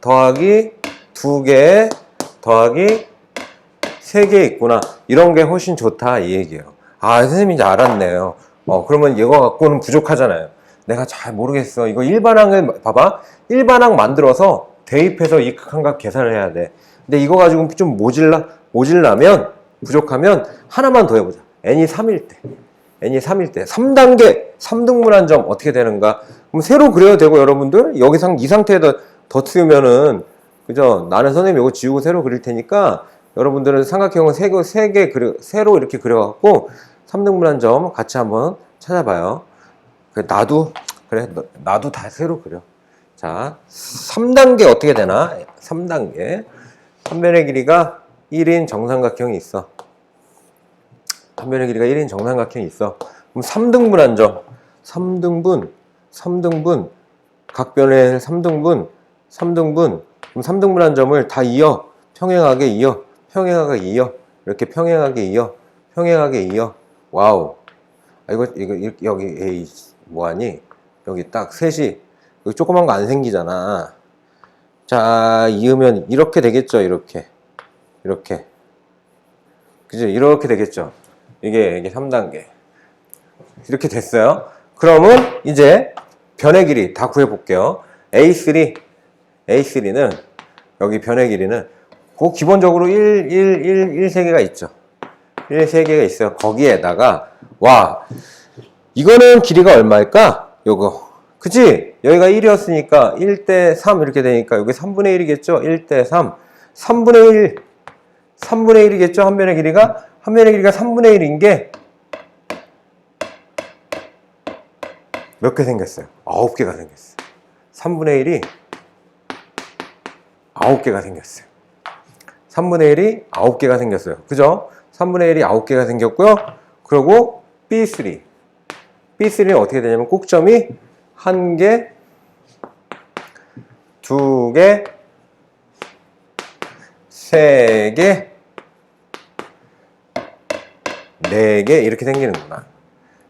더하기 2개 더하기 3개 있구나. 이런 게 훨씬 좋다 이 얘기예요. 선생님이 이제 알았네요. 그러면 이거 갖고는 부족하잖아요. 내가 잘 모르겠어. 이거 일반항을 봐봐. 일반항 만들어서 대입해서 이 극한각 계산을 해야 돼. 근데 이거 가지고 좀 모질라면 부족하면 하나만 더 해보자. n이 3일 때 3단계 3등분한 점 어떻게 되는가? 그럼 새로 그려도 되고 여러분들 여기 이 상태에다 더 씌우면은 그죠? 나는 선생님 이거 지우고 새로 그릴 테니까 여러분들은 삼각형을 세로 이렇게 그려갖고 3등분한 점 같이 한번 찾아봐요. 나도 다 새로 그려. 자, 3단계 어떻게 되나? 3단계. 한 변의 길이가 1인 정삼각형이 있어. 한 변의 길이가 1인 정삼각형이 있어. 그럼 3등분한 점. 3등분. 각 변의 3등분. 그럼 3등분한 점을 다 이어. 평행하게 이어. 이렇게 평행하게 이어. 와우. 이거, 여기, 에이, 뭐하니? 여기 딱 셋이, 여기 조그만 거 안 생기잖아. 자, 이으면 이렇게 되겠죠, 이렇게. 그죠? 이렇게 되겠죠. 이게 3단계. 이렇게 됐어요. 그러면 이제 변의 길이 다 구해볼게요. A3는, 여기 변의 길이는, 기본적으로 1세개가 있죠. 1세개가 있어요. 거기에다가, 와, 이거는 길이가 얼마일까? 요거. 그치? 여기가 1이었으니까 1대 3 이렇게 되니까 여기 3분의 1이겠죠? 1대 3. 3분의 1이겠죠? 한 변의 길이가 3분의 1인 게 몇 개 생겼어요? 9개가 생겼어요. 3분의 1이 9개가 생겼어요. 3분의 1이 9개가 생겼어요. 그죠? 3분의 1이 9개가 생겼고요. 그리고 B3는 어떻게 되냐면 꼭점이 1개, 2개, 3개, 4개 이렇게 생기는구나.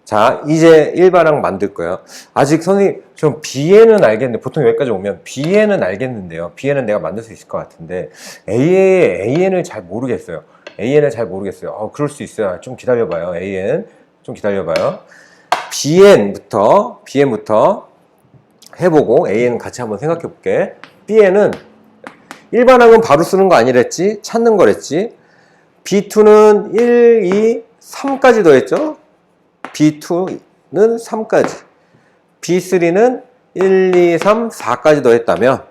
자, 이제 일반항 만들 거예요. 아직 선생님, 좀 B에는 알겠는데, 보통 여기까지 오면 B에는 알겠는데요. B에는 내가 만들 수 있을 것 같은데, AN을 잘 모르겠어요. 그럴 수 있어요. 좀 기다려봐요. AN. 좀 기다려봐요. BN부터 해보고, AN 같이 한번 생각해 볼게. B에는 일반항은 바로 쓰는 거 아니랬지? 찾는 거랬지? B2는 1, 2, 3까지 더했죠? B2는 3까지. B3는 1, 2, 3, 4까지 더했다면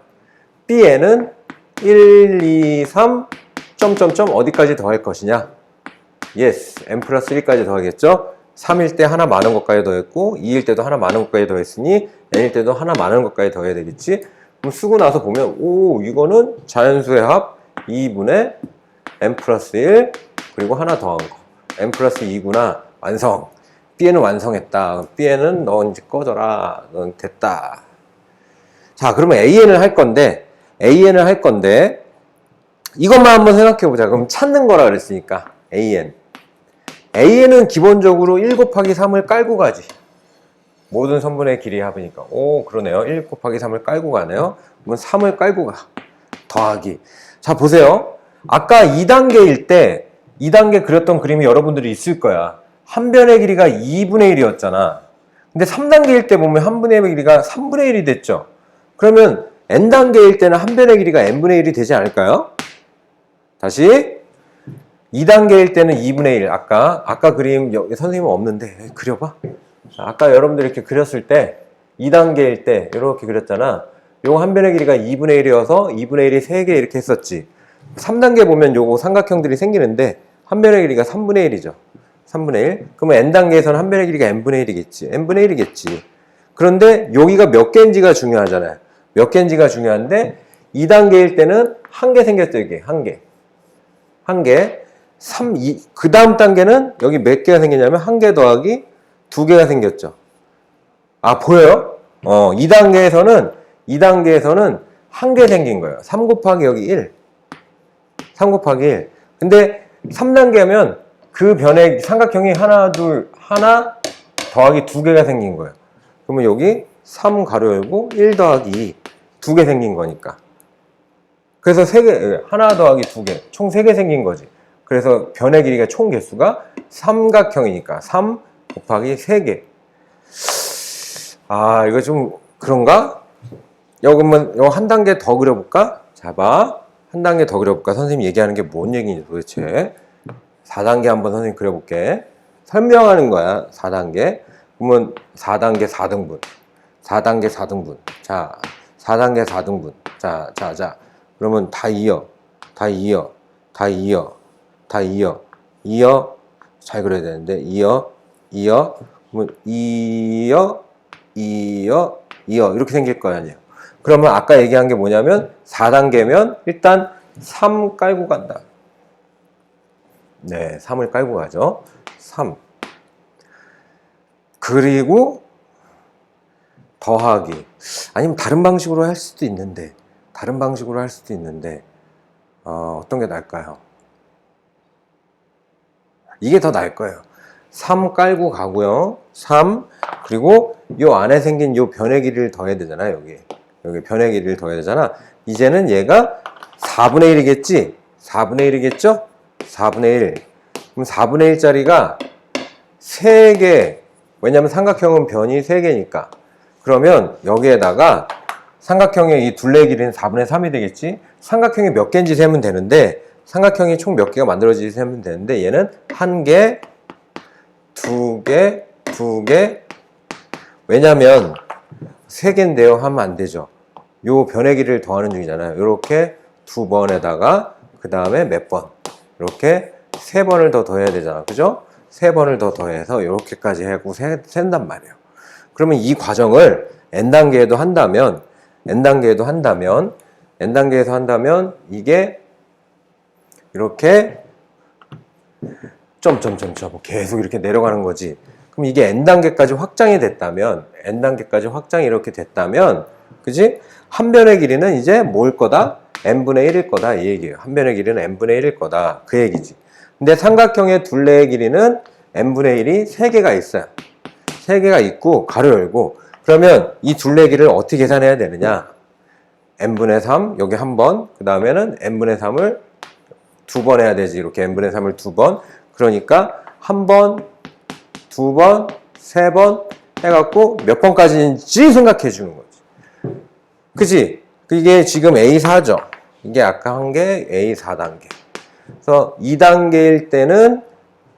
B에는 1, 2, 3, 점점점 어디까지 더할 것이냐? Yes, n 플러스 1까지 더하겠죠? 3일 때 하나 많은 것까지 더했고 2일 때도 하나 많은 것까지 더했으니 n일 때도 하나 많은 것까지 더해야 되겠지? 그럼 쓰고 나서 보면 오, 이거는 자연수의 합 2분의 n 플러스 1 그리고 하나 더한 거 n 플러스 2구나. 완성. B에는 완성했다. B에는 너 이제 꺼져라. 넌 됐다. 자, 그러면 AN을 할 건데 이것만 한번 생각해 보자. 그럼 찾는 거라 그랬으니까 AN은 기본적으로 1 곱하기 3을 깔고 가지. 모든 선분의 길이 합이니까. 오, 그러네요. 1 곱하기 3을 깔고 가네요. 그러면 3을 깔고 가. 더하기. 자, 보세요. 아까 2단계 그렸던 그림이 여러분들이 있을 거야. 한 변의 길이가 2분의 1이었잖아. 근데 3단계일 때 보면 한 분의 길이가 3분의 1이 됐죠. 그러면 n단계일 때는 한 변의 길이가 n분의 1이 되지 않을까요? 다시 2단계일 때는 2분의 1. 아까 그림 선생님은 없는데 그려봐. 아까 여러분들 이렇게 그렸을 때 2단계일 때 이렇게 그렸잖아. 요거 한 변의 길이가 2분의 1이어서 2분의 1이 3개 이렇게 했었지. 3단계 보면 요거 삼각형들이 생기는데 한 변의 길이가 3분의 1이죠. 3분의 1. 그러면 n단계에서는 한 변의 길이가 n분의 1이겠지. n분의 1이겠지. 그런데 여기가 몇 개인지가 중요하잖아요. 몇 개인지가 중요한데 2단계일 때는 한 개 생겼죠. 이게 한 개. 그 다음 단계는 여기 몇 개가 생겼냐면 한 개 더하기 2개가 생겼죠. 아, 보여요? 2단계에서는 한 개 생긴 거예요. 3 곱하기 여기 1. 3 곱하기 1. 근데 3단계 하면 그 변의 삼각형이 하나 더하기 2개가 생긴 거예요. 그러면 여기 3 가로 열고 1 더하기 2. 2개 생긴 거니까. 그래서 3개, 하나 더하기 2개. 총 3개 생긴 거지. 그래서 변의 길이가 총 개수가 삼각형이니까 3 곱하기 3개. 아, 이거 좀 그런가? 그러면 이거 한 단계 더 그려볼까? 자, 봐. 한 단계 더 그려볼까? 선생님이 얘기하는 게 뭔 얘기인지 도대체. 4단계 한번 선생님 그려볼게. 설명하는 거야. 4단계. 그러면 4단계 4등분. 4단계 4등분. 자, 4단계 4등분. 자. 그러면 다 이어, 다 이어, 다 이어, 다 이어, 이어, 잘 그려야 되는데, 이어, 이어, 그러면 이어, 이어, 이어, 이렇게 생길 거 아니에요. 그러면 아까 얘기한 게 뭐냐면, 4단계면 일단 3 깔고 간다. 네, 3을 깔고 가죠. 3. 그리고 더하기. 아니면 다른 방식으로 할 수도 있는데, 어떤 게 나을까요? 이게 더 나을 거예요. 3 깔고 가고요. 3. 그리고 요 안에 생긴 요 변의 길이를 더해야 되잖아요. 여기 변의 길이를 더해야 되잖아. 이제는 얘가 4분의 1이겠지? 4분의 1이겠죠? 4분의 1. 그럼 4분의 1짜리가 3개. 왜냐면 삼각형은 변이 3개니까. 그러면 여기에다가 삼각형의 이 둘레 길이는 4분의 3이 되겠지? 삼각형이 몇 개인지 세면 되는데, 삼각형이 총 몇 개가 만들어지지 세면 되는데, 얘는 1개, 2개, 2개. 왜냐면 3개인데요 하면 안 되죠. 요 변의 길이를 더하는 중이잖아요. 요렇게 2번에다가 그 다음에 몇 번, 이렇게 3번을 더 더해야 되잖아. 그죠? 3번을 더 더해서 요렇게까지 하고 센단 말이에요. 그러면 이 과정을 n단계에도 한다면 n단계에서 한다면 이게 이렇게 점점점점 계속 이렇게 내려가는 거지. 그럼 이게 n단계까지 확장이 됐다면, 이렇게 됐다면, 그지? 한 변의 길이는 이제 뭘 거다? n분의 1일 거다, 이 얘기예요. 한 변의 길이는 n분의 1일 거다, 그 얘기지. 근데 삼각형의 둘레의 길이는 n분의 1이 3개가 있어요. 3개가 있고, 가로 열고. 그러면 이 둘레의 길이를 어떻게 계산해야 되느냐? n분의 3, 여기 한 번, 그 다음에는 n분의 3을 2번 해야 되지. 이렇게 n분의 3을 2번. 그러니까 한 번, 2번, 3번 해갖고 몇 번까지인지 생각해 주는 거지. 그치? 이게 지금 A4죠. 이게 아까 한 게 A4단계. 그래서 2단계일 때는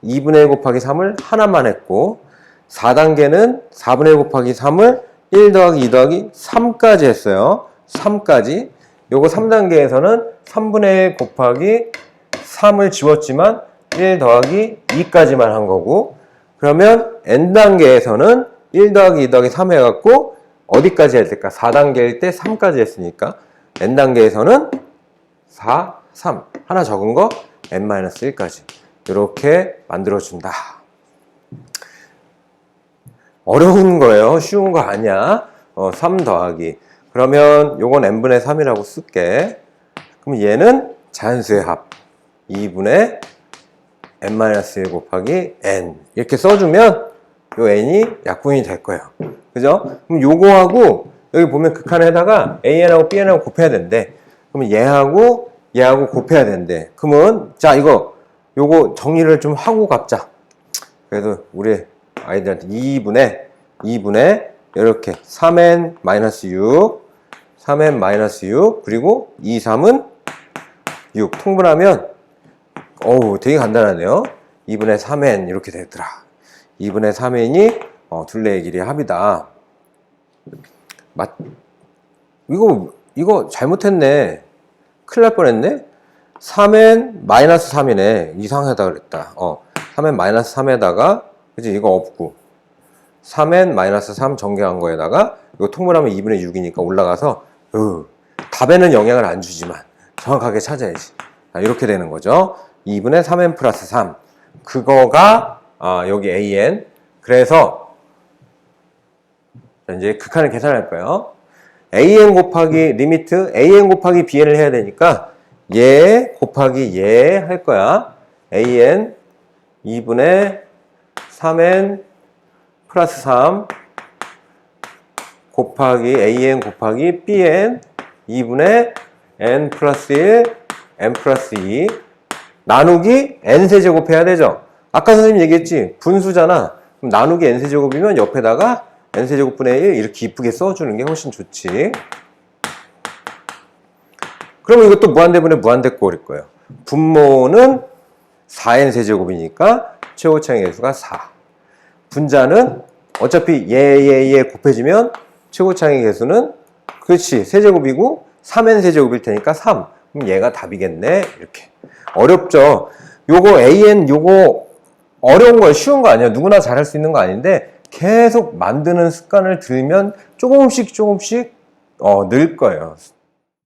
2분의 1 곱하기 3을 하나만 했고, 4단계는 4분의 1 곱하기 3을 1 더하기 2 더하기 3까지 했어요. 3까지. 요거 3단계에서는 3분의 1 곱하기 3을 지웠지만 1 더하기 2까지만 한 거고, 그러면 n단계에서는 1 더하기 2 더하기 3 해갖고 어디까지 해야 될까? 4단계일 때 3까지 했으니까 n단계에서는 4, 3 하나 적은 거 n-1까지 이렇게 만들어준다. 어려운 거예요. 쉬운 거 아니야. 3 더하기. 그러면 요건 n분의 3이라고 쓸게. 그럼 얘는 자연수의 합 2분의 n-1 곱하기 n 이렇게 써주면 요 n이 약분이 될 거예요. 그죠? 그럼 요거하고 여기 보면 극한에다가 an하고 bn하고 곱해야 된대. 그럼 얘하고 곱해야 된대. 그러면 자 요거 정리를 좀 하고 갑자. 그래도 우리 아이들한테 2분의 이렇게 3n-6 3n-6 그리고 2, 3은 6 통분하면 되게 간단하네요. 2분의 3n 이렇게 되더라. 2분의 3n이 둘레의 길이의 합이다. 이거 잘못했네. 큰일 날 뻔했네. 3n-3이네. 이상하다 그랬다. 3n-3에다가 그치 이거 없고 3n-3 전개한 거에다가 이거 통분하면 2분의 6이니까 올라가서 답에는 영향을 안 주지만 정확하게 찾아야지. 이렇게 되는 거죠. 2분의 3n 플러스 3 그거가 여기 an. 그래서 이제 극한을 계산할 거예요. an 곱하기 리미트 an 곱하기 bn을 해야 되니까 얘 곱하기 얘 할 거야. an 2분의 3n 플러스 3 곱하기 an 곱하기 bn 2분의 n 플러스 1 n 플러스 2 나누기 n세제곱 해야 되죠. 아까 선생님 얘기했지 분수잖아. 그럼 나누기 n세제곱이면 옆에다가 n세제곱분의 1 이렇게 이쁘게 써주는 게 훨씬 좋지. 그러면 이것도 무한대분의 무한대꼴일 거예요. 분모는 4n세제곱이니까 최고차의 개수가 4. 분자는 어차피 얘 곱해지면 최고차의 개수는 그렇지 세제곱이고 3n 세제곱일 테니까 3. 그럼 얘가 답이겠네. 이렇게. 어렵죠? 요거 an 요거 어려운 거예요. 쉬운 거 아니에요. 누구나 잘할 수 있는 거 아닌데 계속 만드는 습관을 들면 조금씩 늘 거예요.